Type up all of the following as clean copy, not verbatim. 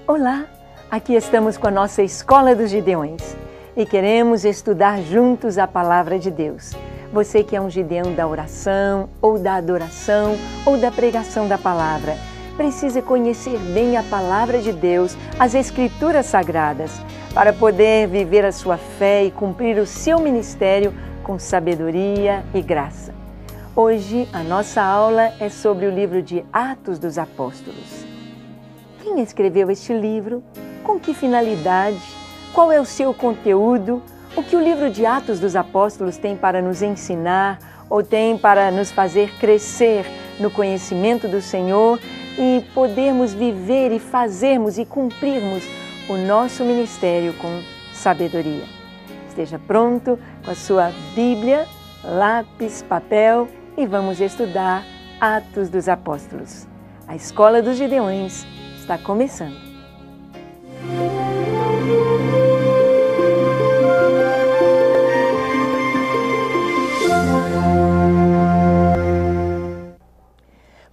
Olá, aqui estamos com a nossa Escola dos Gideões e queremos estudar juntos a Palavra de Deus. Você que é um Gideão da oração, ou da adoração, ou da pregação da Palavra, precisa conhecer bem a Palavra de Deus, as Escrituras Sagradas, para poder viver a sua fé e cumprir o seu ministério com sabedoria e graça. Hoje a nossa aula é sobre o livro de Atos dos Apóstolos. Quem escreveu este livro? Com que finalidade? Qual é o seu conteúdo? O que o livro de Atos dos Apóstolos tem para nos ensinar ou tem para nos fazer crescer no conhecimento do Senhor e podermos viver e fazermos e cumprirmos o nosso ministério com sabedoria. Esteja pronto com a sua Bíblia, lápis, papel e vamos estudar Atos dos Apóstolos. A Escola dos Gideões está começando.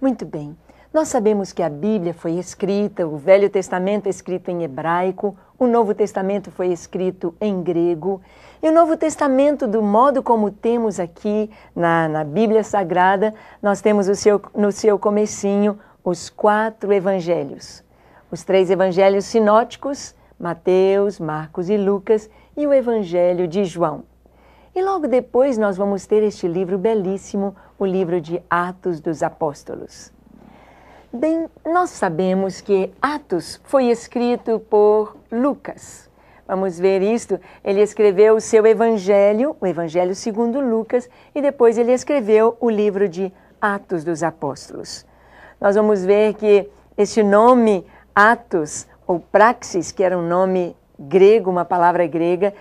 Muito bem, nós sabemos que a Bíblia foi escrita, o Velho Testamento é escrito em hebraico, o Novo Testamento foi escrito em grego, e o Novo Testamento, do modo como temos aqui na Bíblia Sagrada, nós temos no seu comecinho os 4 evangelhos. Os 3 evangelhos sinóticos, Mateus, Marcos e Lucas, e o Evangelho de João. E logo depois nós vamos ter este livro belíssimo, o livro de Atos dos Apóstolos. Bem, nós sabemos que Atos foi escrito por Lucas. Vamos ver isto. Ele escreveu o seu Evangelho, o Evangelho segundo Lucas, e depois ele escreveu o livro de Atos dos Apóstolos. Nós vamos ver que este nome Atos, ou praxis, que era um nome grego, uma palavra grega,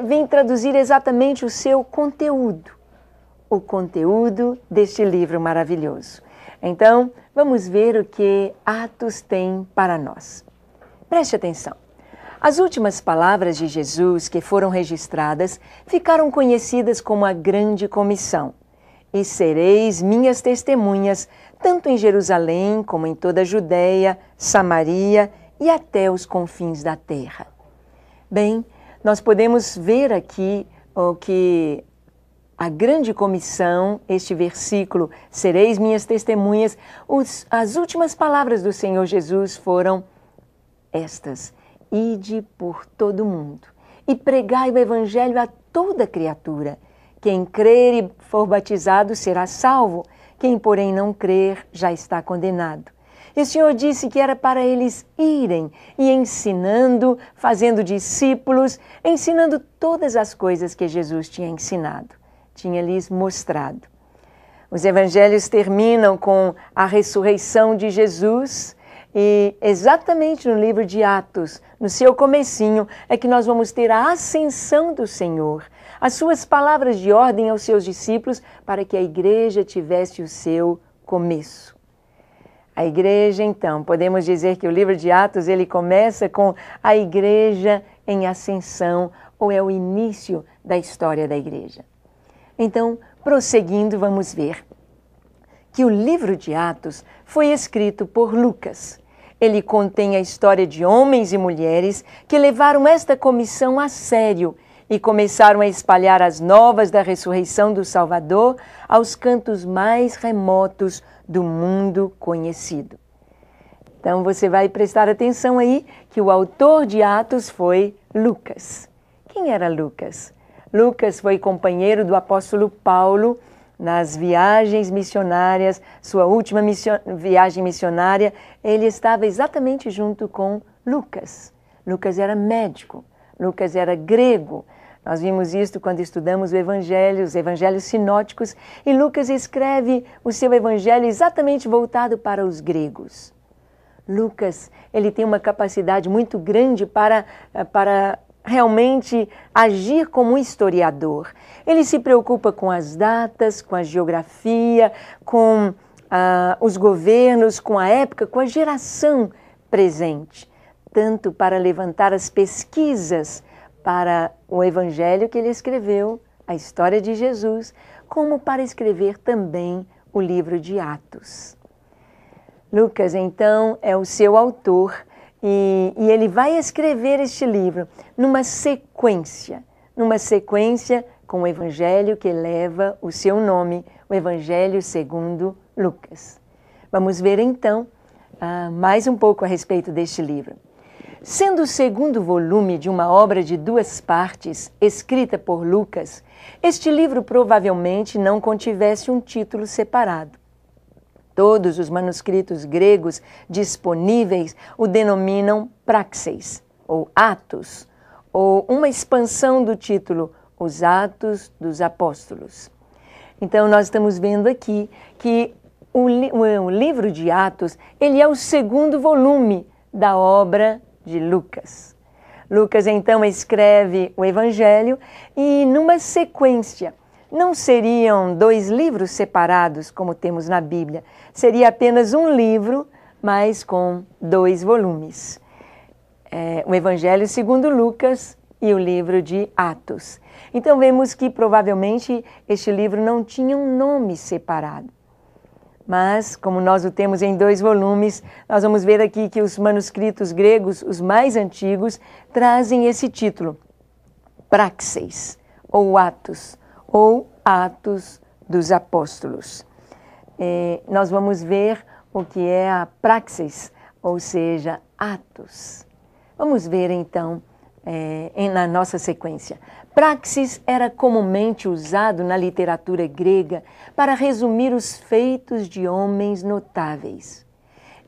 vem traduzir exatamente o seu conteúdo. O conteúdo deste livro maravilhoso. Então, vamos ver o que Atos tem para nós. Preste atenção. As últimas palavras de Jesus que foram registradas ficaram conhecidas como a Grande Comissão. E sereis minhas testemunhas, tanto em Jerusalém como em toda a Judéia, Samaria e até os confins da terra. Bem, nós podemos ver aqui o que a grande comissão, este versículo, sereis minhas testemunhas, as últimas palavras do Senhor Jesus foram estas: ide por todo o mundo e pregai o evangelho a toda criatura. Quem crer e for batizado será salvo, quem porém não crer já está condenado. E o Senhor disse que era para eles irem e ensinando, fazendo discípulos, ensinando todas as coisas que Jesus tinha ensinado, tinha lhes mostrado. Os evangelhos terminam com a ressurreição de Jesus e exatamente no livro de Atos, no seu comecinho, é que nós vamos ter a ascensão do Senhor, as suas palavras de ordem aos seus discípulos para que a igreja tivesse o seu começo. A igreja, então, podemos dizer que o livro de Atos, ele começa com a igreja em ascensão, ou é o início da história da igreja. Então, prosseguindo, vamos ver que o livro de Atos foi escrito por Lucas. Ele contém a história de homens e mulheres que levaram esta comissão a sério e começaram a espalhar as novas da ressurreição do Salvador aos cantos mais remotos do mundo conhecido. Então você vai prestar atenção aí que o autor de Atos foi Lucas. Quem era Lucas? Lucas foi companheiro do apóstolo Paulo nas viagens missionárias, sua última viagem missionária, ele estava exatamente junto com Lucas. Lucas era médico, Lucas era grego. Nós vimos isto quando estudamos os evangelhos sinóticos, e Lucas escreve o seu evangelho exatamente voltado para os gregos. Lucas, ele tem uma capacidade muito grande para realmente agir como um historiador. Ele se preocupa com as datas, com a geografia, com os governos, com a época, com a geração presente, tanto para levantar as pesquisas para o evangelho que ele escreveu, a história de Jesus, como para escrever também o livro de Atos. Lucas, então, é o seu autor e ele vai escrever este livro numa sequência com o evangelho que leva o seu nome, o Evangelho segundo Lucas. Vamos ver, então, mais um pouco a respeito deste livro. Sendo o segundo volume de uma obra de 2 partes, escrita por Lucas, este livro provavelmente não contivesse um título separado. Todos os manuscritos gregos disponíveis o denominam praxeis, ou Atos, ou uma expansão do título Os Atos dos Apóstolos. Então, nós estamos vendo aqui que o livro de Atos, ele é o segundo volume da obra de Lucas. Lucas, então, escreve o Evangelho e, numa sequência, não seriam 2 livros separados, como temos na Bíblia. Seria apenas um livro, mas com 2 volumes. O Evangelho segundo Lucas e o livro de Atos. Então, vemos que, provavelmente, este livro não tinha um nome separado. Mas, como nós o temos em 2 volumes, nós vamos ver aqui que os manuscritos gregos, os mais antigos, trazem esse título, Praxeis, ou Atos dos Apóstolos. Nós vamos ver o que é a praxis, ou seja, Atos. Vamos ver então na nossa sequência. Praxis era comumente usado na literatura grega para resumir os feitos de homens notáveis.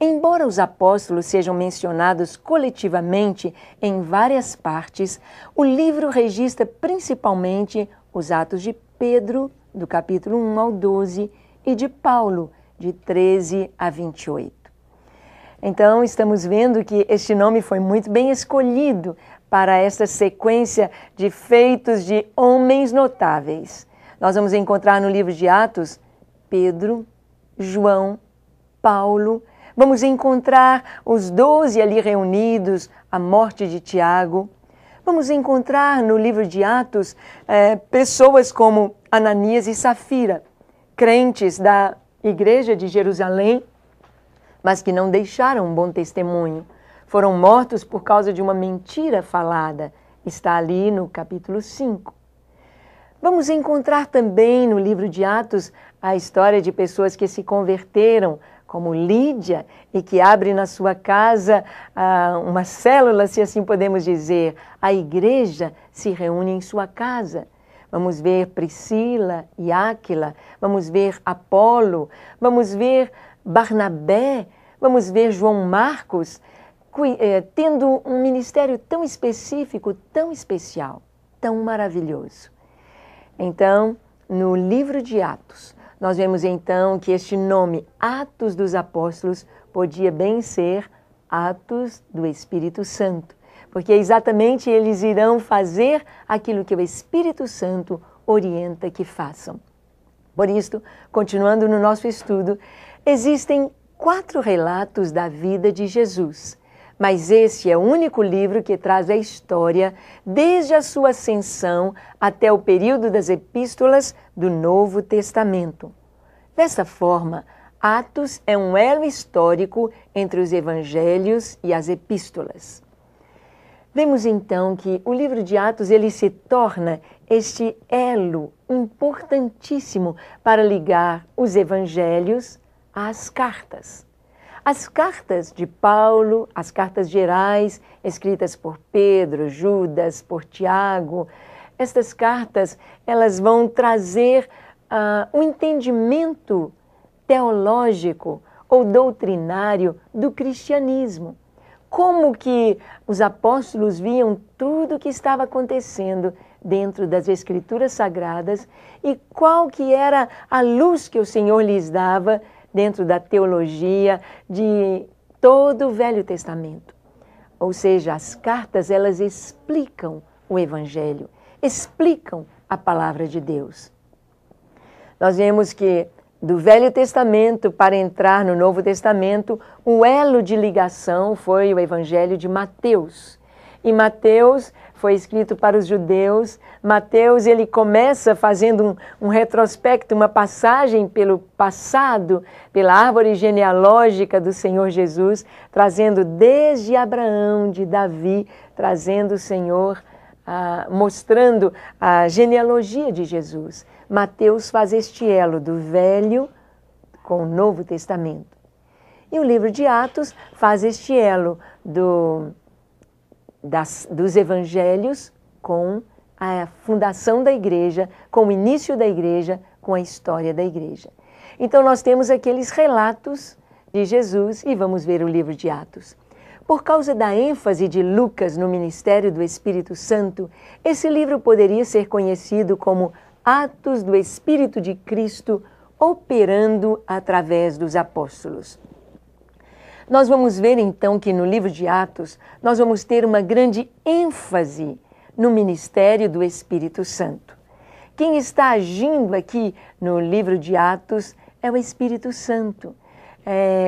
Embora os apóstolos sejam mencionados coletivamente em várias partes, o livro registra principalmente os atos de Pedro, do capítulo 1 ao 12, e de Paulo, de 13 a 28. Então, estamos vendo que este nome foi muito bem escolhido para esta sequência de feitos de homens notáveis. Nós vamos encontrar no livro de Atos Pedro, João, Paulo. Vamos encontrar os 12 ali reunidos, a morte de Tiago. Vamos encontrar no livro de Atos pessoas como Ananias e Safira, crentes da igreja de Jerusalém, mas que não deixaram um bom testemunho. Foram mortos por causa de uma mentira falada. Está ali no capítulo 5. Vamos encontrar também no livro de Atos a história de pessoas que se converteram, como Lídia, e que abre na sua casa uma célula, se assim podemos dizer. A igreja se reúne em sua casa. Vamos ver Priscila e Áquila, vamos ver Apolo, vamos ver Barnabé, vamos ver João Marcos, tendo um ministério tão específico, tão especial, tão maravilhoso. Então, no livro de Atos, nós vemos então que este nome, Atos dos Apóstolos, podia bem ser Atos do Espírito Santo, porque exatamente eles irão fazer aquilo que o Espírito Santo orienta que façam. Por isso, continuando no nosso estudo, existem 4 relatos da vida de Jesus, mas este é o único livro que traz a história desde a sua ascensão até o período das epístolas do Novo Testamento. Dessa forma, Atos é um elo histórico entre os evangelhos e as epístolas. Vemos então que o livro de Atos ele se torna este elo importantíssimo para ligar os evangelhos às cartas. As cartas de Paulo, as cartas gerais, escritas por Pedro, Judas, por Tiago, estas cartas elas vão trazer um entendimento teológico ou doutrinário do cristianismo. Como que os apóstolos viam tudo o que estava acontecendo dentro das Escrituras Sagradas e qual que era a luz que o Senhor lhes dava dentro da teologia de todo o Velho Testamento. Ou seja, as cartas, elas explicam o Evangelho, explicam a palavra de Deus. Nós vemos que do Velho Testamento para entrar no Novo Testamento, o elo de ligação foi o Evangelho de Mateus. E Mateus foi escrito para os judeus. Mateus, ele começa fazendo um retrospecto, uma passagem pelo passado, pela árvore genealógica do Senhor Jesus, trazendo desde Abraão, de Davi, trazendo o Senhor, mostrando a genealogia de Jesus. Mateus faz este elo do Velho com o Novo Testamento. E o livro de Atos faz este elo dos evangelhos com a fundação da igreja, com o início da igreja, com a história da igreja. Então nós temos aqueles relatos de Jesus e vamos ver o livro de Atos. Por causa da ênfase de Lucas no ministério do Espírito Santo, esse livro poderia ser conhecido como Atos do Espírito de Cristo operando através dos apóstolos. Nós vamos ver então que no livro de Atos nós vamos ter uma grande ênfase no ministério do Espírito Santo. Quem está agindo aqui no livro de Atos é o Espírito Santo.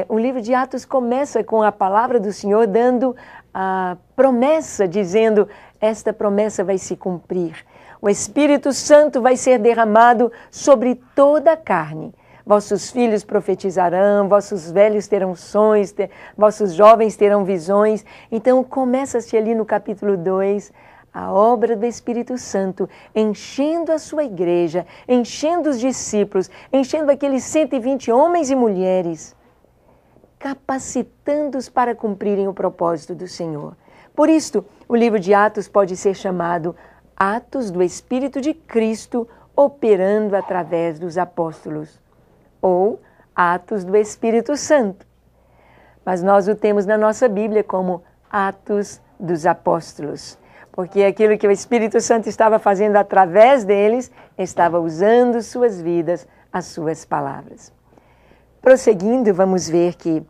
O livro de Atos começa com a palavra do Senhor dando a promessa, dizendo: esta promessa vai se cumprir. O Espírito Santo vai ser derramado sobre toda a carne. Vossos filhos profetizarão, vossos velhos terão sonhos, vossos jovens terão visões. Então começa-se ali no capítulo 2 a obra do Espírito Santo, enchendo a sua igreja, enchendo os discípulos, enchendo aqueles 120 homens e mulheres, capacitando-os para cumprirem o propósito do Senhor. Por isto, o livro de Atos pode ser chamado Atos do Espírito de Cristo operando através dos apóstolos, ou Atos do Espírito Santo. Mas nós o temos na nossa Bíblia como Atos dos Apóstolos, porque aquilo que o Espírito Santo estava fazendo através deles, estava usando suas vidas, as suas palavras. Prosseguindo, vamos ver que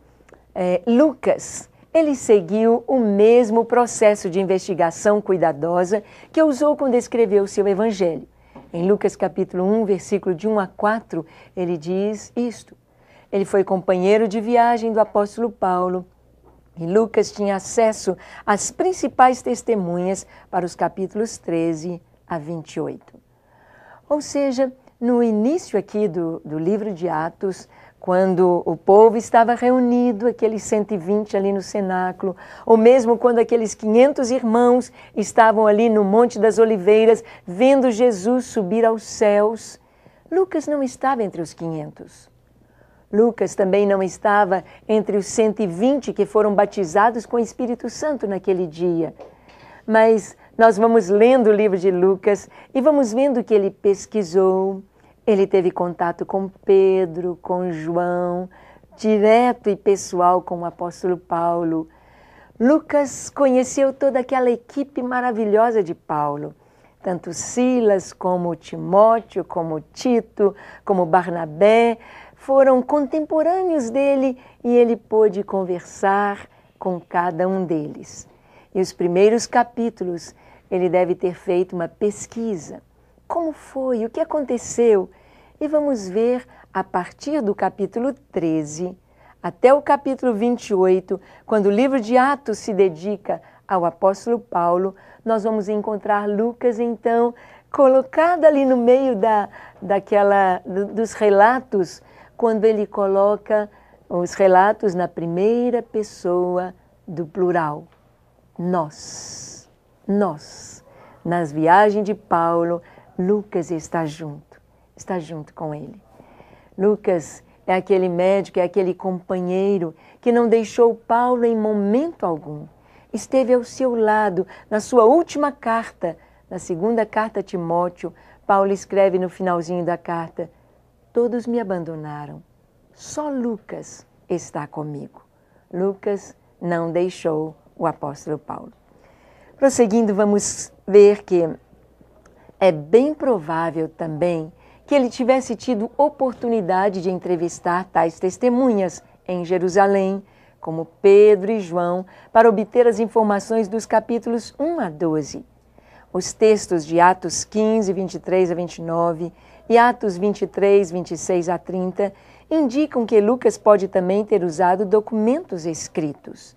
Lucas, ele seguiu o mesmo processo de investigação cuidadosa que usou quando escreveu o seu evangelho. Em Lucas capítulo 1, versículo de 1 a 4, ele diz isto: ele foi companheiro de viagem do apóstolo Paulo, e Lucas tinha acesso às principais testemunhas para os capítulos 13 a 28. Ou seja, no início aqui do livro de Atos, quando o povo estava reunido, aqueles 120 ali no cenáculo, ou mesmo quando aqueles 500 irmãos estavam ali no Monte das Oliveiras, vendo Jesus subir aos céus, Lucas não estava entre os 500. Lucas também não estava entre os 120 que foram batizados com o Espírito Santo naquele dia. Mas nós vamos lendo o livro de Lucas e vamos vendo que ele pesquisou. Ele teve contato com Pedro, com João, direto e pessoal com o apóstolo Paulo. Lucas conheceu toda aquela equipe maravilhosa de Paulo, tanto Silas como Timóteo, como Tito, como Barnabé, foram contemporâneos dele e ele pôde conversar com cada um deles. E os primeiros capítulos ele deve ter feito uma pesquisa. Como foi? O que aconteceu? E vamos ver, a partir do capítulo 13 até o capítulo 28, quando o livro de Atos se dedica ao apóstolo Paulo, nós vamos encontrar Lucas, então, colocado ali no meio dos relatos, quando ele coloca os relatos na primeira pessoa do plural. Nós. Nas viagens de Paulo, Lucas está junto com ele. Lucas é aquele médico, é aquele companheiro que não deixou Paulo em momento algum. Esteve ao seu lado na sua última carta, na segunda carta a Timóteo. Paulo escreve no finalzinho da carta: todos me abandonaram, só Lucas está comigo. Lucas não deixou o apóstolo Paulo. Prosseguindo, vamos ver que é bem provável também que ele tivesse tido oportunidade de entrevistar tais testemunhas em Jerusalém, como Pedro e João, para obter as informações dos capítulos 1 a 12. Os textos de Atos 15, 23 a 29 e Atos 23, 26 a 30 indicam que Lucas pode também ter usado documentos escritos.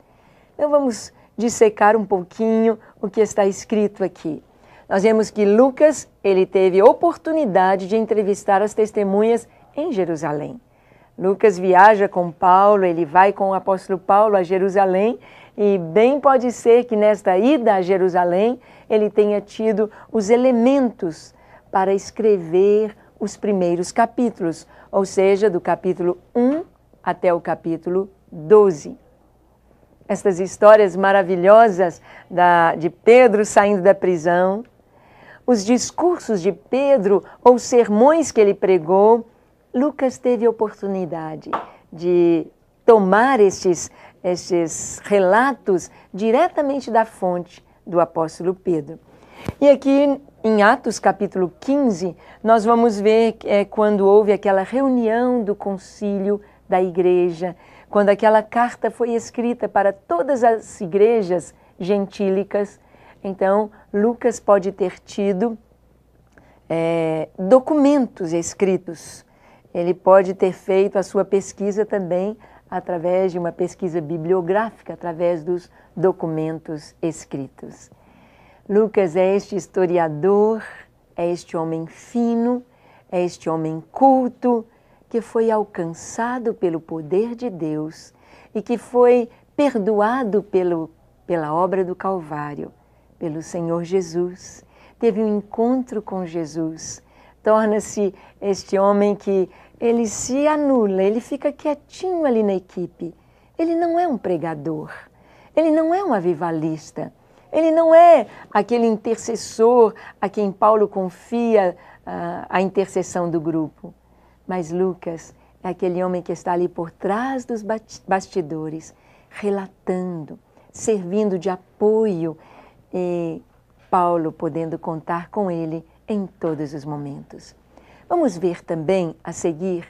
Então vamos dissecar um pouquinho o que está escrito aqui. Nós vemos que Lucas, ele teve oportunidade de entrevistar as testemunhas em Jerusalém. Lucas viaja com Paulo, ele vai com o apóstolo Paulo a Jerusalém, e bem pode ser que nesta ida a Jerusalém ele tenha tido os elementos para escrever os primeiros capítulos, ou seja, do capítulo 1 até o capítulo 12. Estas histórias maravilhosas de Pedro saindo da prisão, os discursos de Pedro ou sermões que ele pregou, Lucas teve oportunidade de tomar estes relatos diretamente da fonte do apóstolo Pedro. E aqui em Atos capítulo 15, nós vamos ver quando houve aquela reunião do concílio da igreja, quando aquela carta foi escrita para todas as igrejas gentílicas. Então, Lucas pode ter tido documentos escritos. Ele pode ter feito a sua pesquisa também através de uma pesquisa bibliográfica, através dos documentos escritos. Lucas é este historiador, é este homem fino, é este homem culto, que foi alcançado pelo poder de Deus e que foi perdoado pela obra do Calvário, pelo Senhor Jesus. Teve um encontro com Jesus, torna-se este homem que ele se anula, ele fica quietinho ali na equipe. Ele não é um pregador, ele não é um avivalista, ele não é aquele intercessor a quem Paulo confia a intercessão do grupo. Mas Lucas é aquele homem que está ali por trás dos bastidores, relatando, servindo de apoio, e Paulo podendo contar com ele em todos os momentos. Vamos ver também, a seguir,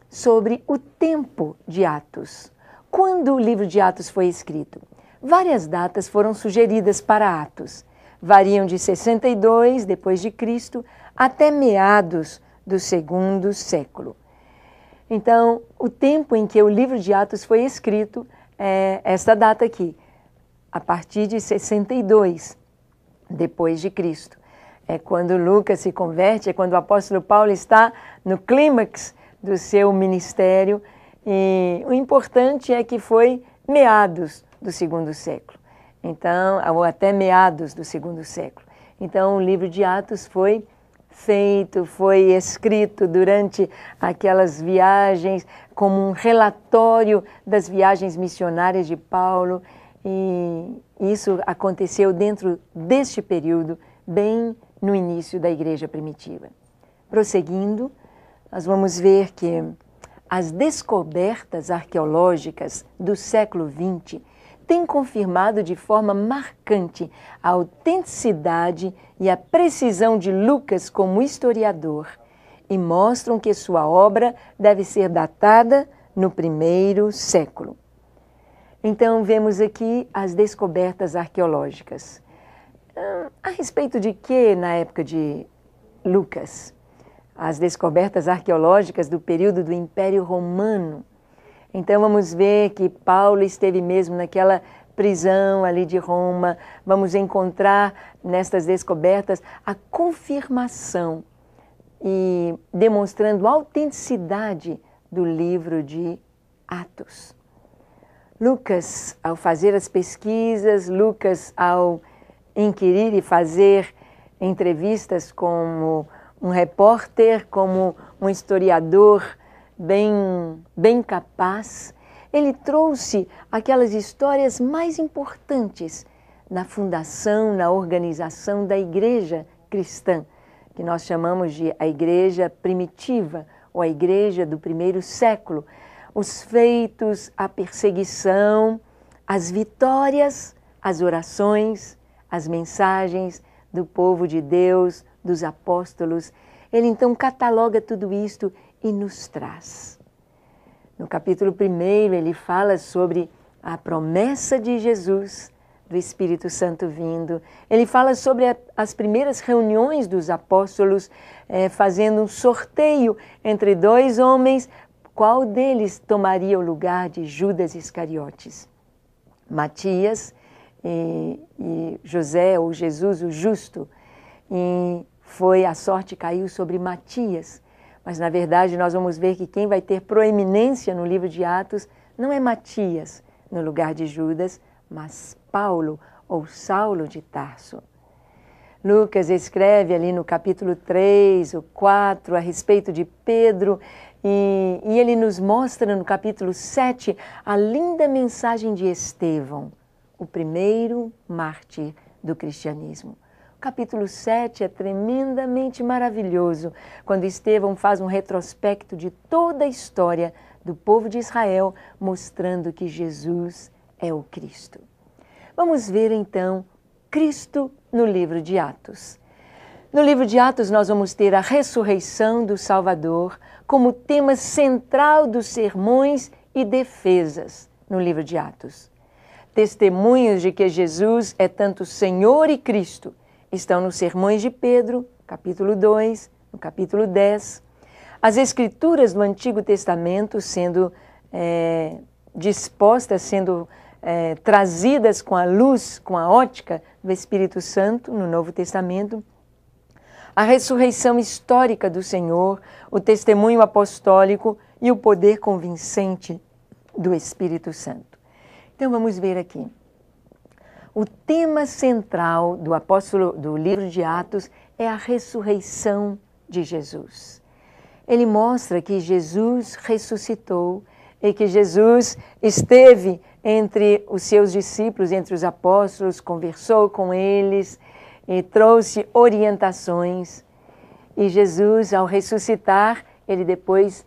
sobre o tempo de Atos. Quando o livro de Atos foi escrito? Várias datas foram sugeridas para Atos. Variam de 62 depois de Cristo até meados do segundo século. Então, o tempo em que o livro de Atos foi escrito é esta data aqui, a partir de 62 depois de Cristo. É quando Lucas se converte, é quando o apóstolo Paulo está no clímax do seu ministério, e o importante é que foi meados do segundo século, então, ou até meados do segundo século. Então, o livro de Atos foi feito, foi escrito durante aquelas viagens, como um relatório das viagens missionárias de Paulo, e isso aconteceu dentro deste período, bem no início da igreja primitiva. Prosseguindo, nós vamos ver que as descobertas arqueológicas do século XX têm confirmado de forma marcante a autenticidade e a precisão de Lucas como historiador e mostram que sua obra deve ser datada no primeiro século. Então, vemos aqui as descobertas arqueológicas. A respeito de que na época de Lucas? As descobertas arqueológicas do período do Império Romano. Então vamos ver que Paulo esteve mesmo naquela prisão ali de Roma. Vamos encontrar nestas descobertas a confirmação e demonstrando a autenticidade do livro de Atos. Lucas, ao fazer as pesquisas, Lucas, ao inquirir e fazer entrevistas como um repórter, como um historiador bem capaz, ele trouxe aquelas histórias mais importantes na fundação, na organização da igreja cristã, que nós chamamos de a igreja primitiva, ou a igreja do primeiro século. Os feitos, a perseguição, as vitórias, as orações, as mensagens do povo de Deus, dos apóstolos. Ele então cataloga tudo isto e nos traz. No capítulo 1, ele fala sobre a promessa de Jesus, do Espírito Santo vindo. Ele fala sobre as primeiras reuniões dos apóstolos, fazendo um sorteio entre 2 homens, qual deles tomaria o lugar de Judas Iscariotes. Matias e José, ou Jesus, o justo, e a sorte caiu sobre Matias. Mas, na verdade, nós vamos ver que quem vai ter proeminência no livro de Atos não é Matias, no lugar de Judas, mas Paulo, ou Saulo de Tarso. Lucas escreve ali no capítulo 3, ou 4, a respeito de Pedro, e ele nos mostra no capítulo 7 a linda mensagem de Estevão, o primeiro mártir do cristianismo. O capítulo 7 é tremendamente maravilhoso, quando Estevão faz um retrospecto de toda a história do povo de Israel, mostrando que Jesus é o Cristo. Vamos ver então Cristo no livro de Atos. No livro de Atos nós vamos ter a ressurreição do Salvador como tema central dos sermões e defesas no livro de Atos. Testemunhos de que Jesus é tanto Senhor e Cristo estão nos sermões de Pedro, capítulo 2, no capítulo 10. As Escrituras do Antigo Testamento sendo dispostas, sendo trazidas com a luz, com a ótica do Espírito Santo no Novo Testamento. A ressurreição histórica do Senhor, o testemunho apostólico e o poder convincente do Espírito Santo. Então vamos ver aqui. O tema central do livro de Atos é a ressurreição de Jesus. Ele mostra que Jesus ressuscitou e que Jesus esteve entre os seus discípulos, entre os apóstolos, conversou com eles e trouxe orientações. E Jesus, ao ressuscitar, ele depois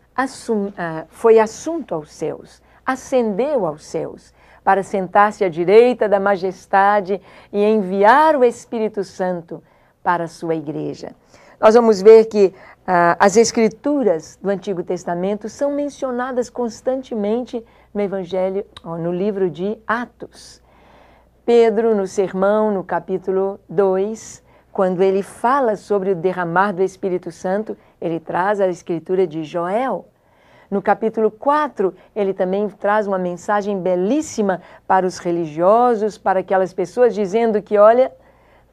foi assunto aos céus, ascendeu aos céus, para sentar-se à direita da majestade e enviar o Espírito Santo para a sua igreja. Nós vamos ver que as Escrituras do Antigo Testamento são mencionadas constantemente no Evangelho, no livro de Atos. Pedro, no sermão, no capítulo 2, quando ele fala sobre o derramar do Espírito Santo, ele traz a Escritura de Joel. No capítulo 4, ele também traz uma mensagem belíssima para os religiosos, para aquelas pessoas, dizendo que, olha,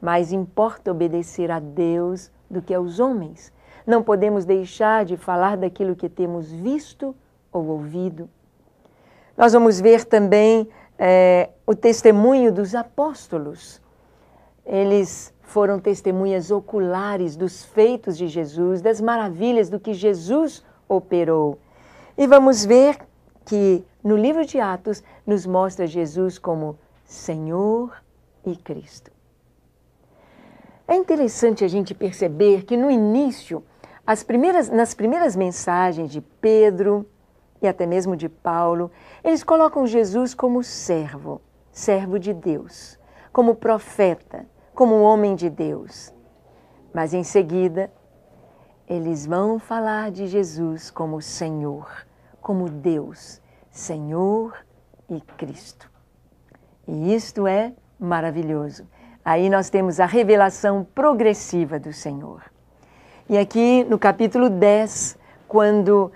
mais importa obedecer a Deus do que aos homens. Não podemos deixar de falar daquilo que temos visto ou ouvido. Nós vamos ver também o testemunho dos apóstolos. Eles foram testemunhas oculares dos feitos de Jesus, das maravilhas do que Jesus operou. E vamos ver que no livro de Atos nos mostra Jesus como Senhor e Cristo. É interessante a gente perceber que no início, nas primeiras mensagens de Pedro e até mesmo de Paulo, eles colocam Jesus como servo de Deus, como profeta, como homem de Deus. Mas em seguida, eles vão falar de Jesus como Senhor, como Deus, Senhor e Cristo. E isto é maravilhoso. Aí nós temos a revelação progressiva do Senhor. E aqui no capítulo 10, quando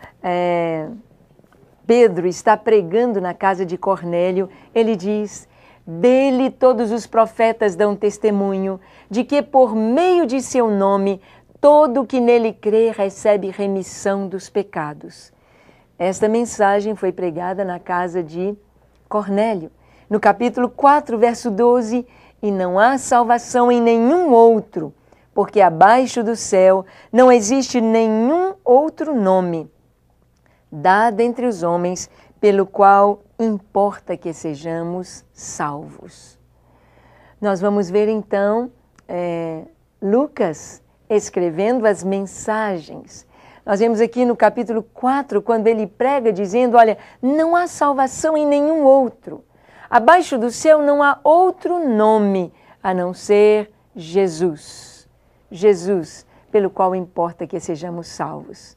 Pedro está pregando na casa de Cornélio, ele diz: dele todos os profetas dão testemunho de que por meio de seu nome todo o que nele crê recebe remissão dos pecados. Esta mensagem foi pregada na casa de Cornélio. No capítulo 4, verso 12, e não há salvação em nenhum outro, porque abaixo do céu não existe nenhum outro nome dado entre os homens pelo qual importa que sejamos salvos. Nós vamos ver então Lucas escrevendo as mensagens. Nós vemos aqui no capítulo 4, quando ele prega dizendo, olha, não há salvação em nenhum outro. Abaixo do céu não há outro nome a não ser Jesus. Jesus, pelo qual importa que sejamos salvos.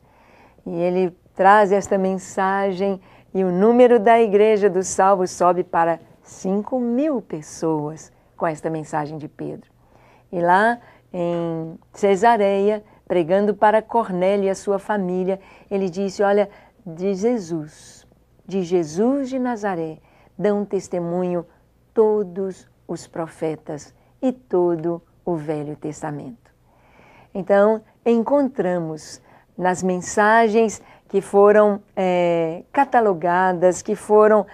E ele traz esta mensagem e o número da igreja dos salvos sobe para 5.000 pessoas com esta mensagem de Pedro. E lá em Cesareia, pregando para Cornélio e a sua família, ele disse, olha, de Jesus de Nazaré, dão testemunho todos os profetas e todo o Velho Testamento. Então, encontramos nas mensagens que foram catalogadas, que foram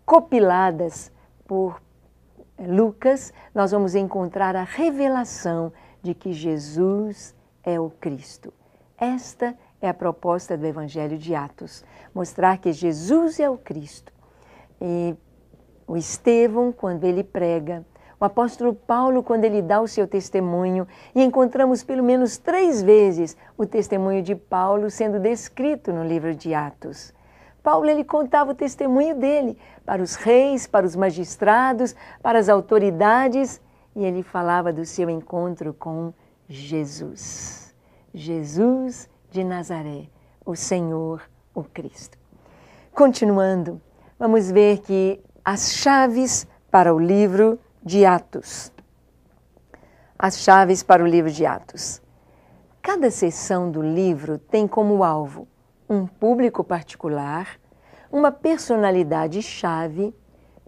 compiladas por Lucas, nós vamos encontrar a revelação de que Jesus é o Cristo. Esta é a proposta do Evangelho de Atos, mostrar que Jesus é o Cristo. E o Estevão, quando ele prega, o apóstolo Paulo, quando ele dá o seu testemunho, e encontramos pelo menos 3 vezes o testemunho de Paulo sendo descrito no livro de Atos. Paulo, ele contava o testemunho dele para os reis, para os magistrados, para as autoridades, e ele falava do seu encontro com Jesus. Jesus de Nazaré, o Senhor, o Cristo. Continuando, vamos ver que as chaves para o livro de Atos. As chaves para o livro de Atos. Cada seção do livro tem como alvo um público particular, uma personalidade-chave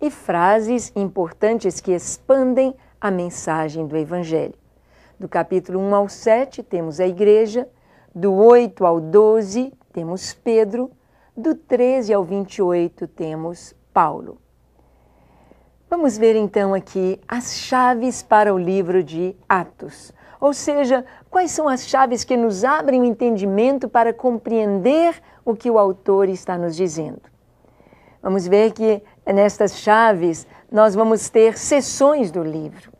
e frases importantes que expandem a mensagem do Evangelho. Do capítulo 1 ao 7 temos a igreja, do 8 ao 12 temos Pedro, do 13 ao 28 temos Paulo. Vamos ver então aqui as chaves para o livro de Atos. Ou seja, quais são as chaves que nos abrem o entendimento para compreender o que o autor está nos dizendo. Vamos ver que nestas chaves nós vamos ter seções do livro.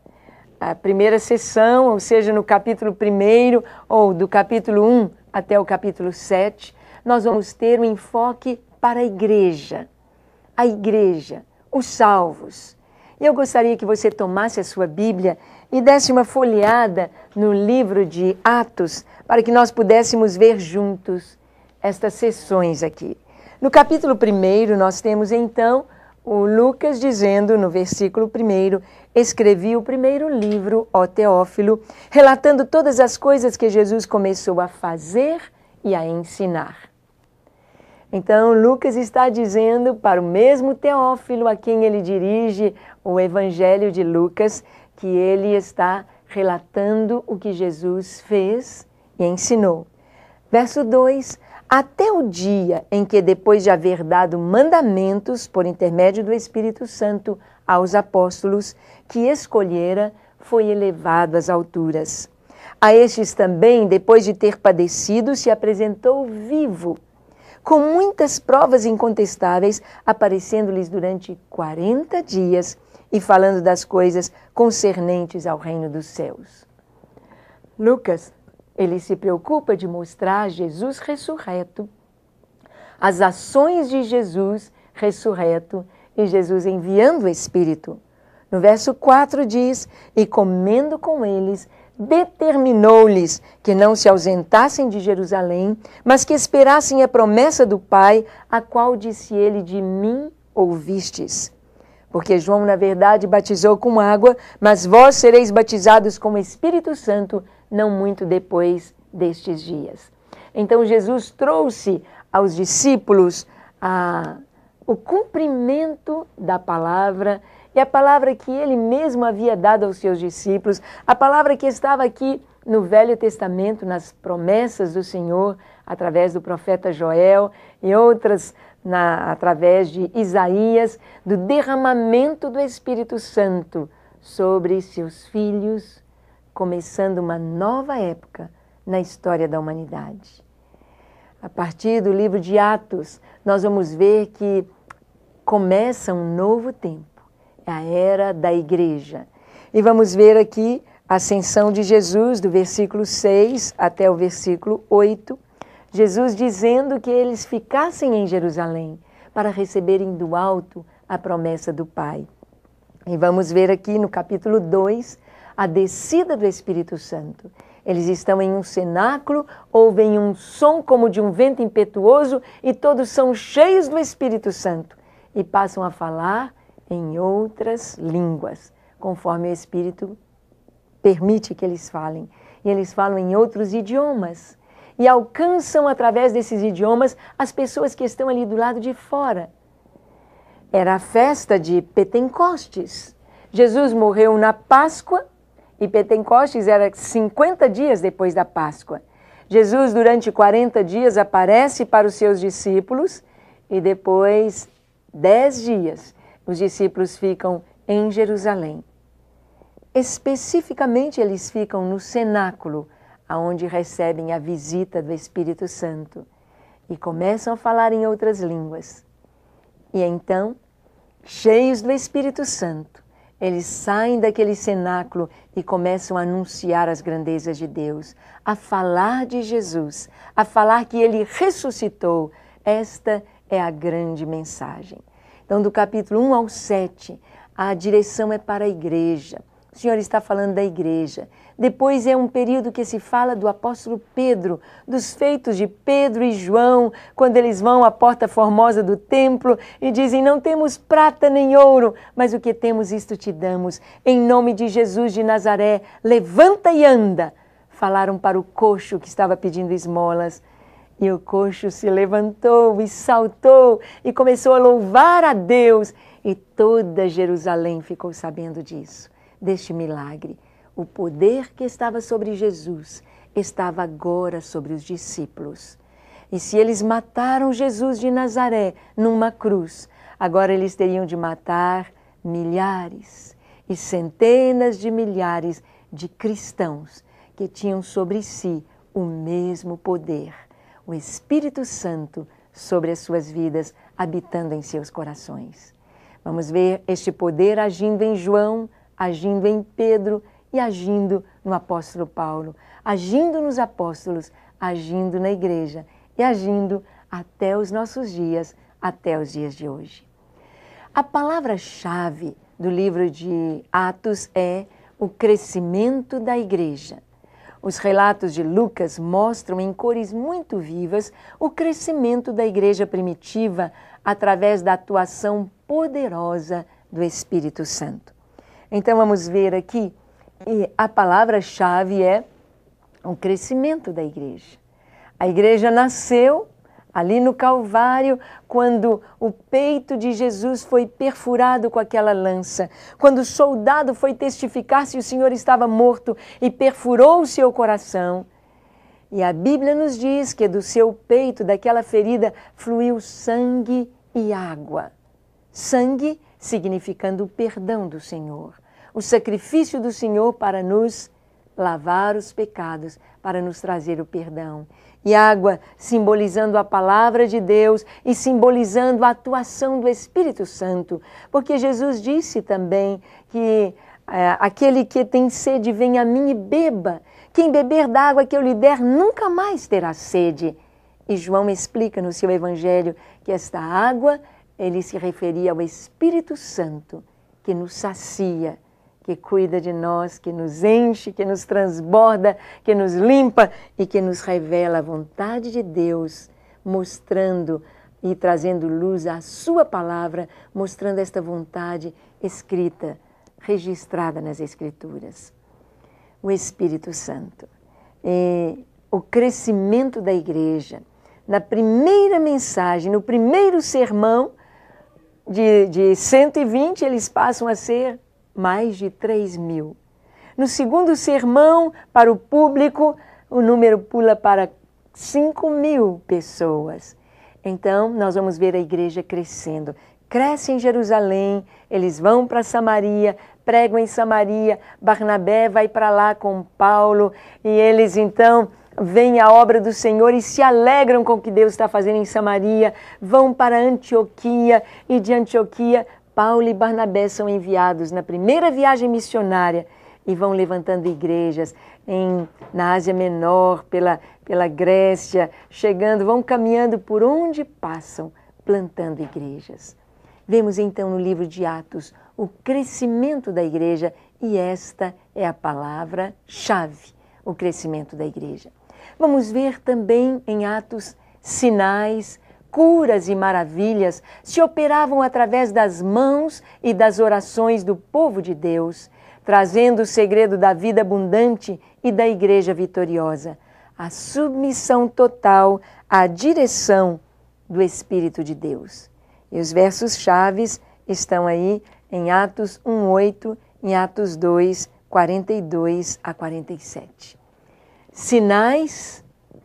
A primeira seção, ou seja, no capítulo 1 ou do capítulo 1 até o capítulo 7, nós vamos ter um enfoque para a igreja, os salvos. E eu gostaria que você tomasse a sua Bíblia e desse uma folheada no livro de Atos, para que nós pudéssemos ver juntos estas sessões aqui. No capítulo 1, nós temos então o Lucas dizendo no versículo 1, escrevi o primeiro livro, ó Teófilo, relatando todas as coisas que Jesus começou a fazer e a ensinar. Então, Lucas está dizendo para o mesmo Teófilo, a quem ele dirige o Evangelho de Lucas, que ele está relatando o que Jesus fez e ensinou. Verso 2, até o dia em que, depois de haver dado mandamentos por intermédio do Espírito Santo aos apóstolos que escolhera, foi elevado às alturas. A estes também, depois de ter padecido, se apresentou vivo, com muitas provas incontestáveis, aparecendo-lhes durante 40 dias e falando das coisas concernentes ao reino dos céus. Lucas, ele se preocupa de mostrar Jesus ressurreto, as ações de Jesus ressurreto e Jesus enviando o Espírito. No verso 4 diz, e comendo com eles, determinou-lhes que não se ausentassem de Jerusalém, mas que esperassem a promessa do Pai, a qual disse ele, de mim ouvistes. Porque João, na verdade, batizou com água, mas vós sereis batizados com o Espírito Santo, não muito depois destes dias. Então Jesus trouxe aos discípulos o cumprimento da palavra, e a palavra que ele mesmo havia dado aos seus discípulos, a palavra que estava aqui no Velho Testamento, nas promessas do Senhor, através do profeta Joel e outras através de Isaías, do derramamento do Espírito Santo sobre seus filhos, começando uma nova época na história da humanidade. A partir do livro de Atos, nós vamos ver que começa um novo tempo. A era da igreja. E vamos ver aqui a ascensão de Jesus, do versículo 6 até o versículo 8, Jesus dizendo que eles ficassem em Jerusalém para receberem do alto a promessa do Pai. E vamos ver aqui no capítulo 2 a descida do Espírito Santo. Eles estão em um cenáculo, ouvem um som como de um vento impetuoso e todos são cheios do Espírito Santo e passam a falar em outras línguas, conforme o Espírito permite que eles falem. E eles falam em outros idiomas e alcançam através desses idiomas as pessoas que estão ali do lado de fora. Era a festa de Pentecostes. Jesus morreu na Páscoa e Pentecostes era 50 dias depois da Páscoa. Jesus, durante 40 dias, aparece para os seus discípulos e depois 10 dias os discípulos ficam em Jerusalém. Especificamente, eles ficam no cenáculo, onde recebem a visita do Espírito Santo e começam a falar em outras línguas. E então, cheios do Espírito Santo, eles saem daquele cenáculo e começam a anunciar as grandezas de Deus, a falar de Jesus, a falar que Ele ressuscitou. Esta é a grande mensagem. Então, do capítulo 1 ao 7, a direção é para a igreja. O Senhor está falando da igreja. Depois é um período que se fala do apóstolo Pedro, dos feitos de Pedro e João, quando eles vão à porta formosa do templo e dizem: não temos prata nem ouro, mas o que temos isto te damos. Em nome de Jesus de Nazaré, levanta e anda. Falaram para o coxo que estava pedindo esmolas. E o coxo se levantou e saltou e começou a louvar a Deus. E toda Jerusalém ficou sabendo disso, deste milagre. O poder que estava sobre Jesus estava agora sobre os discípulos. E se eles mataram Jesus de Nazaré numa cruz, agora eles teriam de matar milhares e centenas de milhares de cristãos que tinham sobre si o mesmo poder, o Espírito Santo sobre as suas vidas, habitando em seus corações. Vamos ver este poder agindo em João, agindo em Pedro e agindo no apóstolo Paulo, agindo nos apóstolos, agindo na igreja e agindo até os nossos dias, até os dias de hoje. A palavra-chave do livro de Atos é o crescimento da igreja. Os relatos de Lucas mostram em cores muito vivas o crescimento da igreja primitiva através da atuação poderosa do Espírito Santo. Então vamos ver aqui, e a palavra-chave é o crescimento da igreja. A igreja nasceu ali no Calvário, quando o peito de Jesus foi perfurado com aquela lança, quando o soldado foi testificar se o Senhor estava morto e perfurou o seu coração. E a Bíblia nos diz que do seu peito, daquela ferida, fluiu sangue e água. Sangue significando o perdão do Senhor, o sacrifício do Senhor para nos lavar os pecados, para nos trazer o perdão. E água simbolizando a palavra de Deus e simbolizando a atuação do Espírito Santo, porque Jesus disse também que aquele que tem sede venha a mim e beba. Quem beber da água que eu lhe der nunca mais terá sede. E João explica no seu evangelho que esta água, ele se referia ao Espírito Santo, que nos sacia, que cuida de nós, que nos enche, que nos transborda, que nos limpa e que nos revela a vontade de Deus, mostrando e trazendo luz à sua palavra, mostrando esta vontade escrita, registrada nas Escrituras. O Espírito Santo. O crescimento da igreja. Na primeira mensagem, no primeiro sermão de 120, eles passam a ser mais de 3.000. No segundo sermão, para o público, o número pula para 5.000 pessoas. Então, nós vamos ver a igreja crescendo. Cresce em Jerusalém, eles vão para Samaria, pregam em Samaria, Barnabé vai para lá com Paulo, e eles então veem a obra do Senhor e se alegram com o que Deus está fazendo em Samaria, vão para Antioquia, e de Antioquia Paulo e Barnabé são enviados na primeira viagem missionária e vão levantando igrejas na Ásia Menor, pela Grécia, vão caminhando por onde passam, plantando igrejas. Vemos então no livro de Atos o crescimento da igreja e esta é a palavra-chave, o crescimento da igreja. Vamos ver também em Atos sinais, curas e maravilhas se operavam através das mãos e das orações do povo de Deus, trazendo o segredo da vida abundante e da igreja vitoriosa, a submissão total à direção do Espírito de Deus. E os versos chaves estão aí em Atos 1:8, em Atos 2, 42 a 47. Sinais,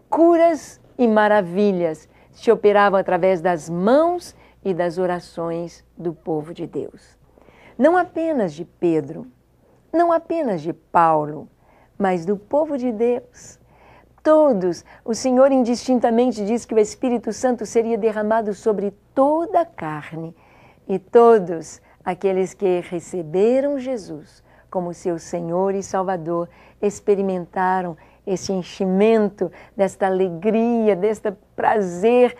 curas e maravilhas se operavam através das mãos e das orações do povo de Deus. Não apenas de Pedro, não apenas de Paulo, mas do povo de Deus. Todos, o Senhor indistintamente diz que o Espírito Santo seria derramado sobre toda a carne, e todos aqueles que receberam Jesus como seu Senhor e Salvador experimentaram esse enchimento, desta alegria, deste prazer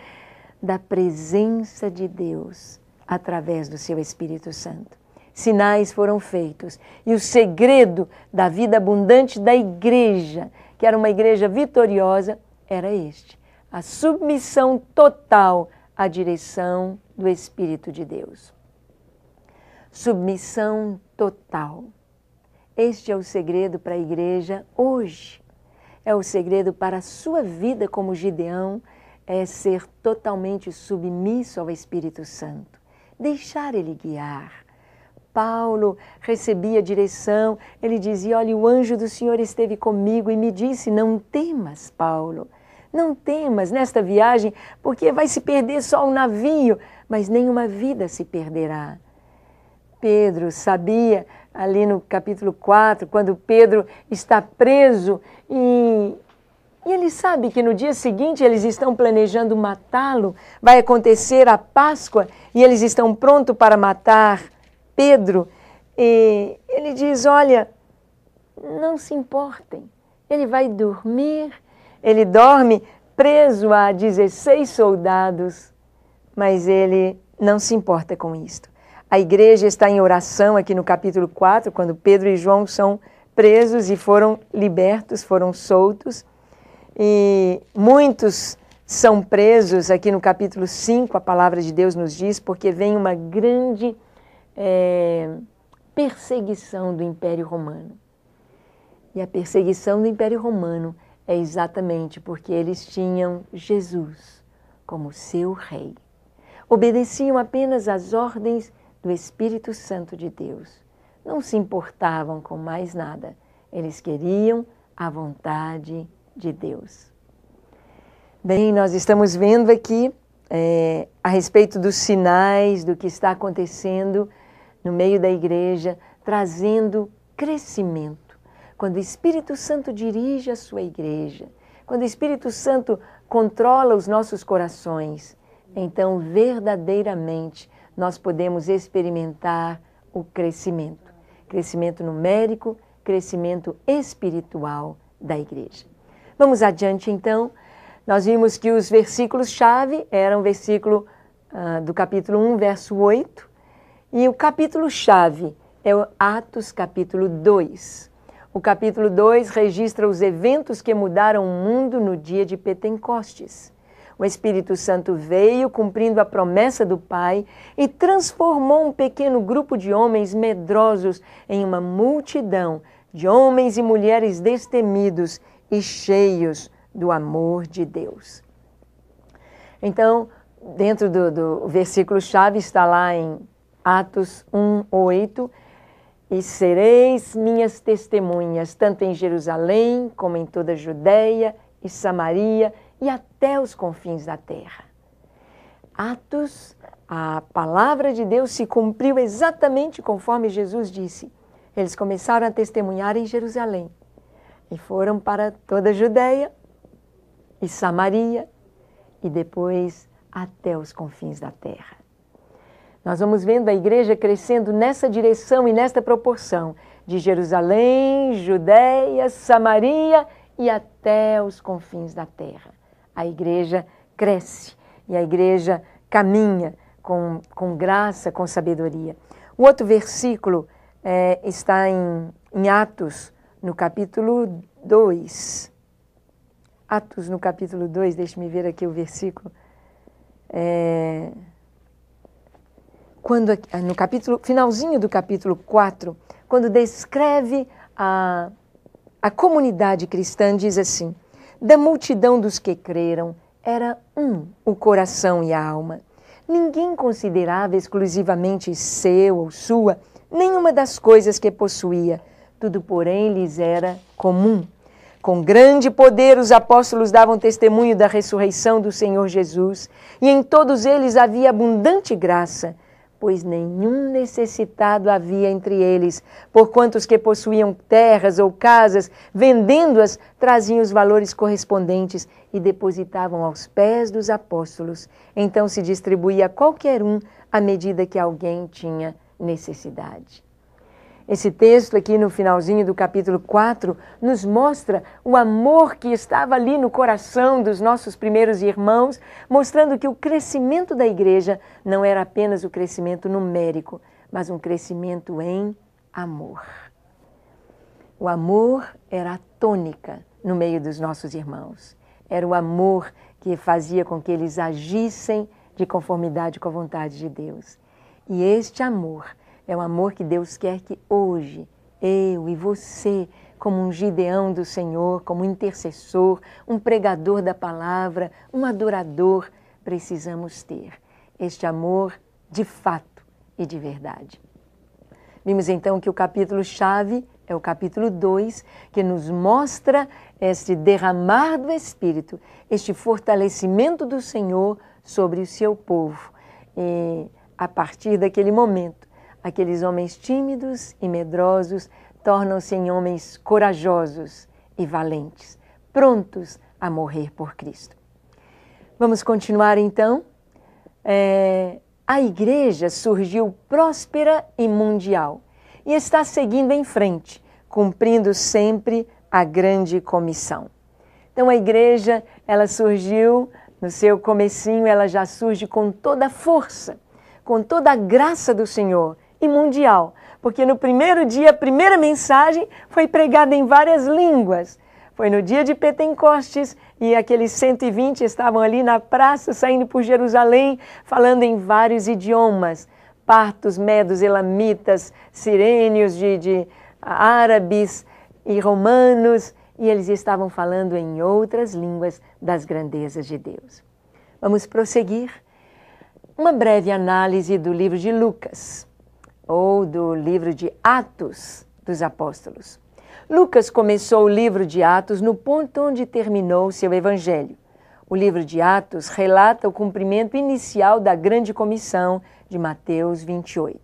da presença de Deus através do seu Espírito Santo. Sinais foram feitos e o segredo da vida abundante da igreja, que era uma igreja vitoriosa, era este: a submissão total à direção do Espírito de Deus. Submissão total. Este é o segredo para a igreja hoje. É o segredo para a sua vida como Gideão, é ser totalmente submisso ao Espírito Santo. Deixar Ele guiar. Paulo recebia direção, ele dizia: olha, o anjo do Senhor esteve comigo e me disse: não temas, Paulo, não temas nesta viagem, porque vai se perder só um navio, mas nenhuma vida se perderá. Pedro sabia, ali no capítulo 4, quando Pedro está preso e ele sabe que no dia seguinte eles estão planejando matá-lo, vai acontecer a Páscoa e eles estão prontos para matar Pedro. E ele diz: olha, não se importem, ele vai dormir, ele dorme preso a 16 soldados, mas ele não se importa com isto. A igreja está em oração aqui no capítulo 4, quando Pedro e João são presos e foram libertos, foram soltos. E muitos são presos aqui no capítulo 5, a palavra de Deus nos diz, porque vem uma grande perseguição do Império Romano. E a perseguição do Império Romano é exatamente porque eles tinham Jesus como seu rei. Obedeciam apenas às ordens do Espírito Santo de Deus. Não se importavam com mais nada. Eles queriam a vontade de Deus. Bem, nós estamos vendo aqui a respeito dos sinais, do que está acontecendo no meio da igreja, trazendo crescimento. Quando o Espírito Santo dirige a sua igreja, quando o Espírito Santo controla os nossos corações, então verdadeiramente nós podemos experimentar o crescimento. Crescimento numérico, crescimento espiritual da igreja. Vamos adiante então. Nós vimos que os versículos-chave eram o versículo do capítulo 1, verso 8, e o capítulo-chave é o Atos capítulo 2. O capítulo 2 registra os eventos que mudaram o mundo no dia de Pentecostes. O Espírito Santo veio cumprindo a promessa do Pai e transformou um pequeno grupo de homens medrosos em uma multidão de homens e mulheres destemidos e cheios do amor de Deus. Então, dentro do versículo-chave está lá em Atos 1:8, e sereis minhas testemunhas, tanto em Jerusalém como em toda a Judeia e Samaria e até os confins da terra. Atos, a palavra de Deus se cumpriu exatamente conforme Jesus disse. Eles começaram a testemunhar em Jerusalém e foram para toda a Judeia e Samaria e depois até os confins da terra. Nós vamos vendo a igreja crescendo nessa direção e nesta proporção, de Jerusalém, Judeia, Samaria e até os confins da terra. A igreja cresce e a igreja caminha com graça, com sabedoria. O outro versículo está em Atos, no capítulo 2. Atos, no capítulo 2, deixe-me ver aqui o versículo. No finalzinho do capítulo 4, quando descreve a comunidade cristã, diz assim: da multidão dos que creram, era um o coração e a alma. Ninguém considerava exclusivamente seu ou sua nenhuma das coisas que possuía. Tudo, porém, lhes era comum. Com grande poder, os apóstolos davam testemunho da ressurreição do Senhor Jesus, e em todos eles havia abundante graça, pois nenhum necessitado havia entre eles, porquanto os que possuíam terras ou casas, vendendo-as, traziam os valores correspondentes e depositavam aos pés dos apóstolos. Então se distribuía a qualquer um à medida que alguém tinha necessidade. Esse texto aqui no finalzinho do capítulo 4 nos mostra o amor que estava ali no coração dos nossos primeiros irmãos, mostrando que o crescimento da igreja não era apenas o crescimento numérico, mas um crescimento em amor. O amor era a tônica no meio dos nossos irmãos. Era o amor que fazia com que eles agissem de conformidade com a vontade de Deus. E este amor é o amor que Deus quer que hoje, eu e você, como um Gideão do Senhor, como um intercessor, um pregador da palavra, um adorador, precisamos ter. Este amor de fato e de verdade. Vimos então que o capítulo-chave é o capítulo 2, que nos mostra este derramar do Espírito, este fortalecimento do Senhor sobre o seu povo. E a partir daquele momento, aqueles homens tímidos e medrosos tornam-se em homens corajosos e valentes, prontos a morrer por Cristo. Vamos continuar então. A igreja surgiu próspera e mundial e está seguindo em frente, cumprindo sempre a grande comissão. Então a igreja, ela surgiu no seu comecinho, ela já surge com toda a força, com toda a graça do Senhor, e mundial, porque no primeiro dia a primeira mensagem foi pregada em várias línguas. Foi no dia de Pentecostes e aqueles 120 estavam ali na praça, saindo por Jerusalém, falando em vários idiomas, partos, medos, elamitas, sirênios, de árabes e romanos, e eles estavam falando em outras línguas das grandezas de Deus. Vamos prosseguir. Uma breve análise do livro de Lucas, ou do livro de Atos dos Apóstolos. Lucas começou o livro de Atos no ponto onde terminou seu evangelho. O livro de Atos relata o cumprimento inicial da grande comissão de Mateus 28.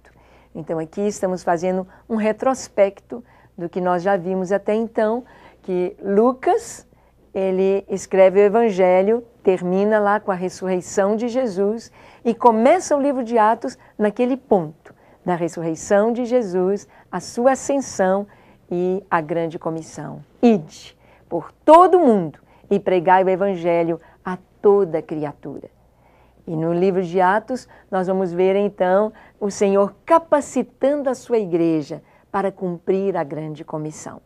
Então aqui estamos fazendo um retrospecto do que nós já vimos até então, que Lucas, ele escreve o evangelho, termina lá com a ressurreição de Jesus e começa o livro de Atos naquele ponto da ressurreição de Jesus, a sua ascensão e a grande comissão. Ide por todo o mundo e pregai o evangelho a toda criatura. E no livro de Atos nós vamos ver então o Senhor capacitando a sua igreja para cumprir a grande comissão.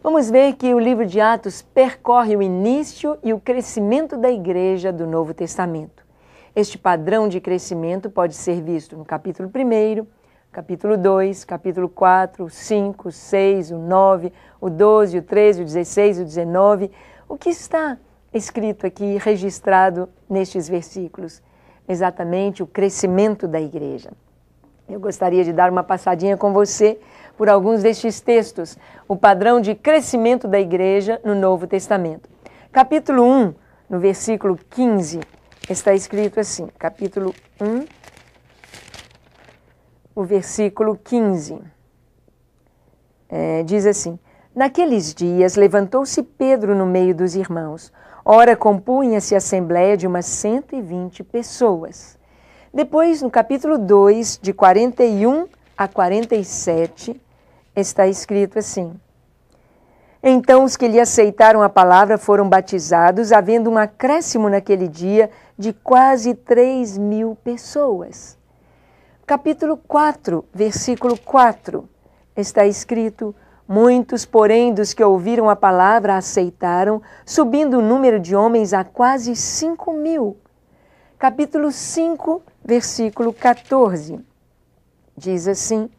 Vamos ver que o livro de Atos percorre o início e o crescimento da igreja do Novo Testamento. Este padrão de crescimento pode ser visto no capítulo 1, capítulo 2, capítulo 4, o 5, o 6, o 9, o 12, o 13, o 16, o 19. O que está escrito aqui, registrado nestes versículos? Exatamente o crescimento da igreja. Eu gostaria de dar uma passadinha com você por alguns destes textos, o padrão de crescimento da igreja no Novo Testamento. Capítulo 1, no versículo 15, está escrito assim, capítulo 1, o versículo 15, diz assim: Naqueles dias levantou-se Pedro no meio dos irmãos. Ora, compunha-se a assembleia de umas 120 pessoas. Depois, no capítulo 2, de 41 a 47, está escrito assim: Então os que lhe aceitaram a palavra foram batizados, havendo um acréscimo naquele dia de quase 3.000 pessoas. Capítulo 4, versículo 4, está escrito: Muitos, porém, dos que ouviram a palavra aceitaram, subindo o número de homens a quase 5.000. Capítulo 5, versículo 14, diz assim: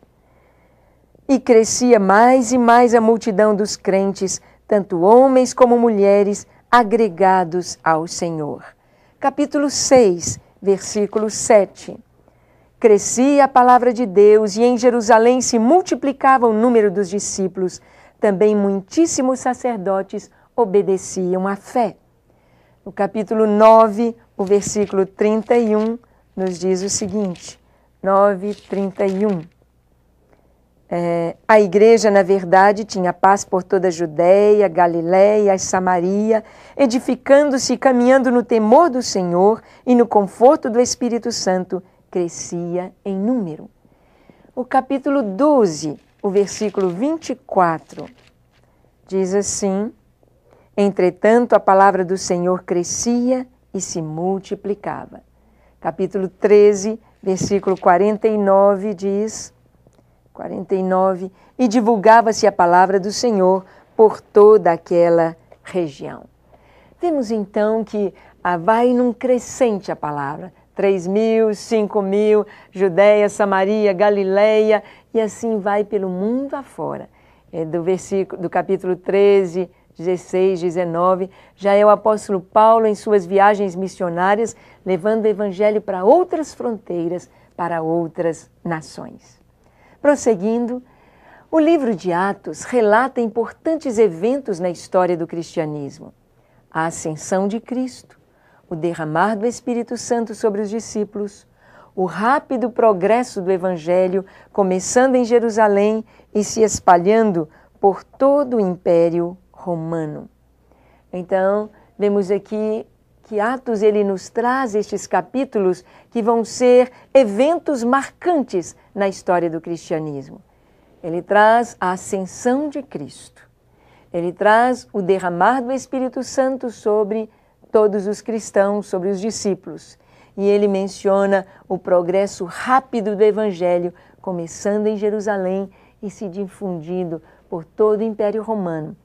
E crescia mais e mais a multidão dos crentes, tanto homens como mulheres, agregados ao Senhor. Capítulo 6, versículo 7. Crescia a palavra de Deus e em Jerusalém se multiplicava o número dos discípulos. Também muitíssimos sacerdotes obedeciam à fé. No capítulo 9, o versículo 31, nos diz o seguinte, 9:31. A igreja, na verdade, tinha paz por toda a Judéia, Galiléia e Samaria, edificando-se e caminhando no temor do Senhor e no conforto do Espírito Santo, crescia em número. O capítulo 12, o versículo 24, diz assim: Entretanto, a palavra do Senhor crescia e se multiplicava. Capítulo 13, versículo 49, diz... 49, e divulgava-se a palavra do Senhor por toda aquela região. Vemos então que vai num crescente a palavra. 3.000, 5.000, Judéia, Samaria, Galiléia, e assim vai pelo mundo afora. Do capítulo 13, 16, 19, já é o apóstolo Paulo em suas viagens missionárias, levando o evangelho para outras fronteiras, para outras nações. Prosseguindo, o livro de Atos relata importantes eventos na história do cristianismo. A ascensão de Cristo, o derramar do Espírito Santo sobre os discípulos, o rápido progresso do Evangelho, começando em Jerusalém e se espalhando por todo o Império Romano. Então, vemos aqui que Atos ele nos traz estes capítulos que vão ser eventos marcantes na história do cristianismo. Ele traz a ascensão de Cristo. Ele traz o derramar do Espírito Santo sobre todos os cristãos, sobre os discípulos. E ele menciona o progresso rápido do Evangelho, começando em Jerusalém e se difundindo por todo o Império Romano,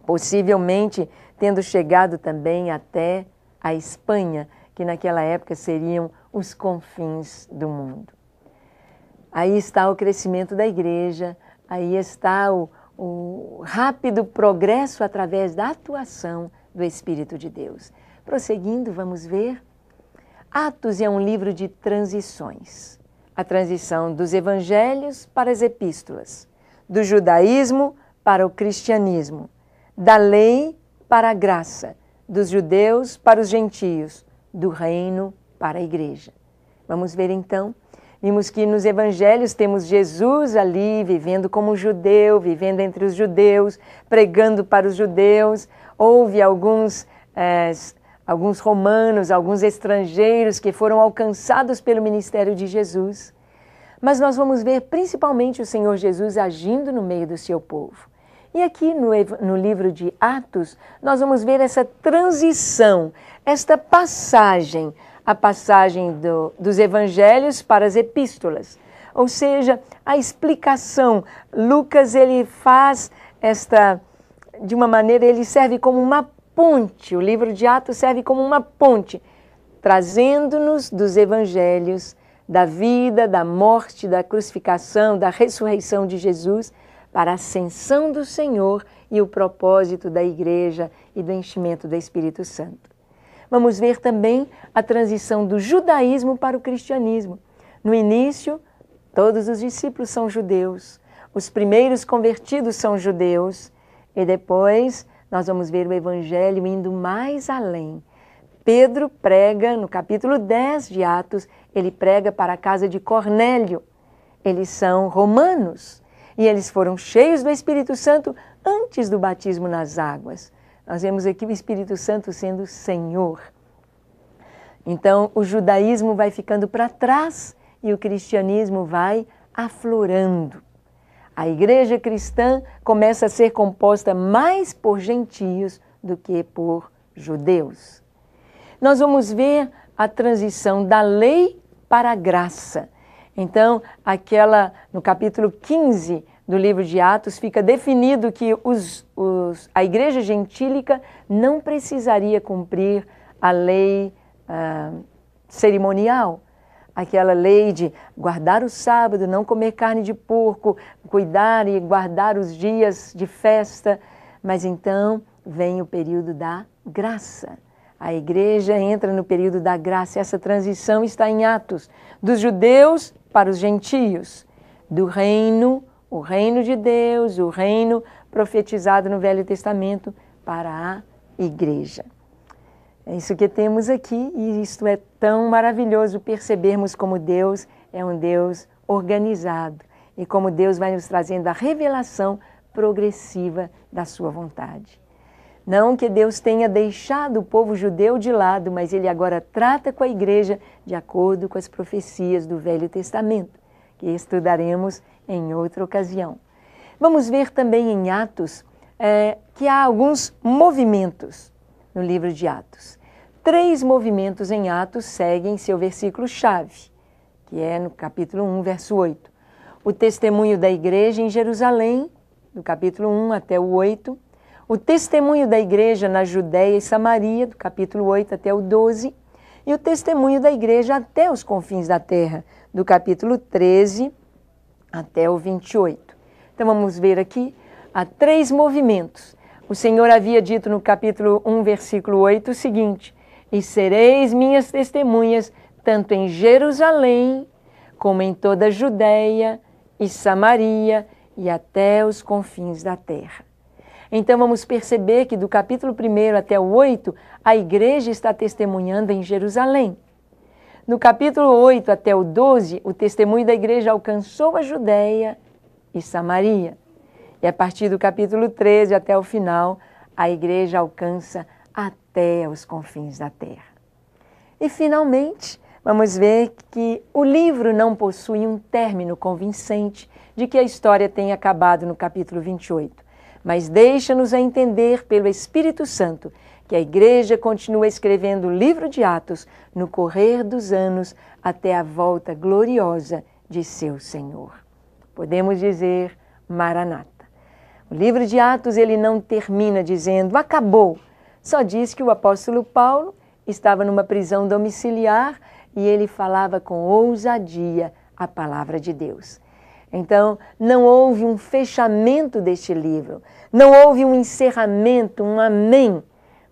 possivelmente tendo chegado também até a Espanha, que naquela época seriam os confins do mundo. Aí está o crescimento da igreja, aí está o rápido progresso através da atuação do Espírito de Deus. Prosseguindo, vamos ver. Atos é um livro de transições. A transição dos evangelhos para as epístolas, do judaísmo para o cristianismo, da lei para a graça, dos judeus para os gentios, do reino para a igreja. Vamos ver então. Vimos que nos evangelhos temos Jesus ali vivendo como judeu, vivendo entre os judeus, pregando para os judeus. Houve alguns romanos, alguns estrangeiros que foram alcançados pelo ministério de Jesus. Mas nós vamos ver principalmente o Senhor Jesus agindo no meio do seu povo. E aqui no livro de Atos, nós vamos ver essa transição, esta passagem, a passagem dos evangelhos para as epístolas. Ou seja, a explicação. Lucas, ele faz de uma maneira, ele serve como uma ponte. O livro de Atos serve como uma ponte, trazendo-nos dos evangelhos, da vida, da morte, da crucificação, da ressurreição de Jesus, para a ascensão do Senhor e o propósito da igreja e do enchimento do Espírito Santo. Vamos ver também a transição do judaísmo para o cristianismo. No início, todos os discípulos são judeus, os primeiros convertidos são judeus, e depois nós vamos ver o evangelho indo mais além. Pedro prega, no capítulo 10 de Atos, ele prega para a casa de Cornélio. Eles são romanos. E eles foram cheios do Espírito Santo antes do batismo nas águas. Nós vemos aqui o Espírito Santo sendo Senhor. Então, o judaísmo vai ficando para trás e o cristianismo vai aflorando. A igreja cristã começa a ser composta mais por gentios do que por judeus. Nós vamos ver a transição da lei para a graça. Então, no capítulo 15 do livro de Atos, fica definido que a igreja gentílica não precisaria cumprir a lei cerimonial, aquela lei de guardar o sábado, não comer carne de porco, cuidar e guardar os dias de festa. Mas então vem o período da graça. A igreja entra no período da graça. Essa transição está em Atos, dos judeus para os gentios, do reino, o reino de Deus, o reino profetizado no Velho Testamento, para a igreja. É isso que temos aqui, e isto é tão maravilhoso percebermos como Deus é um Deus organizado e como Deus vai nos trazendo a revelação progressiva da sua vontade. Não que Deus tenha deixado o povo judeu de lado, mas Ele agora trata com a igreja de acordo com as profecias do Velho Testamento, que estudaremos em outra ocasião. Vamos ver também em Atos que há alguns movimentos no livro de Atos. 3 movimentos em Atos seguem seu versículo-chave, que é no capítulo 1, verso 8. O testemunho da igreja em Jerusalém, do capítulo 1 até o 8. O testemunho da igreja na Judéia e Samaria, do capítulo 8 até o 12. E o testemunho da igreja até os confins da terra, do capítulo 13 até o 28. Então vamos ver aqui, há 3 movimentos. O Senhor havia dito no capítulo 1, versículo 8 o seguinte: e sereis minhas testemunhas, tanto em Jerusalém, como em toda a Judéia e Samaria, e até os confins da terra. Então vamos perceber que do capítulo 1 até o 8, a igreja está testemunhando em Jerusalém. No capítulo 8 até o 12, o testemunho da igreja alcançou a Judéia e Samaria. E a partir do capítulo 13 até o final, a igreja alcança até os confins da terra. E finalmente, vamos ver que o livro não possui um término convincente de que a história tenha acabado no capítulo 28, mas deixa-nos a entender pelo Espírito Santo que a igreja continua escrevendo o livro de Atos no correr dos anos até a volta gloriosa de seu Senhor. Podemos dizer Maranata. O livro de Atos ele não termina dizendo acabou, só diz que o apóstolo Paulo estava numa prisão domiciliar e ele falava com ousadia a palavra de Deus. Então, não houve um fechamento deste livro, não houve um encerramento, um amém,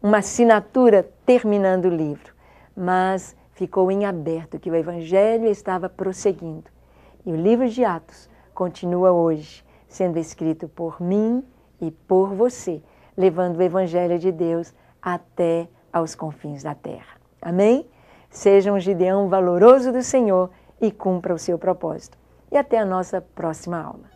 uma assinatura terminando o livro, mas ficou em aberto que o Evangelho estava prosseguindo. E o livro de Atos continua hoje, sendo escrito por mim e por você, levando o Evangelho de Deus até aos confins da terra. Amém? Seja um Gideão valoroso do Senhor e cumpra o seu propósito. E até a nossa próxima aula.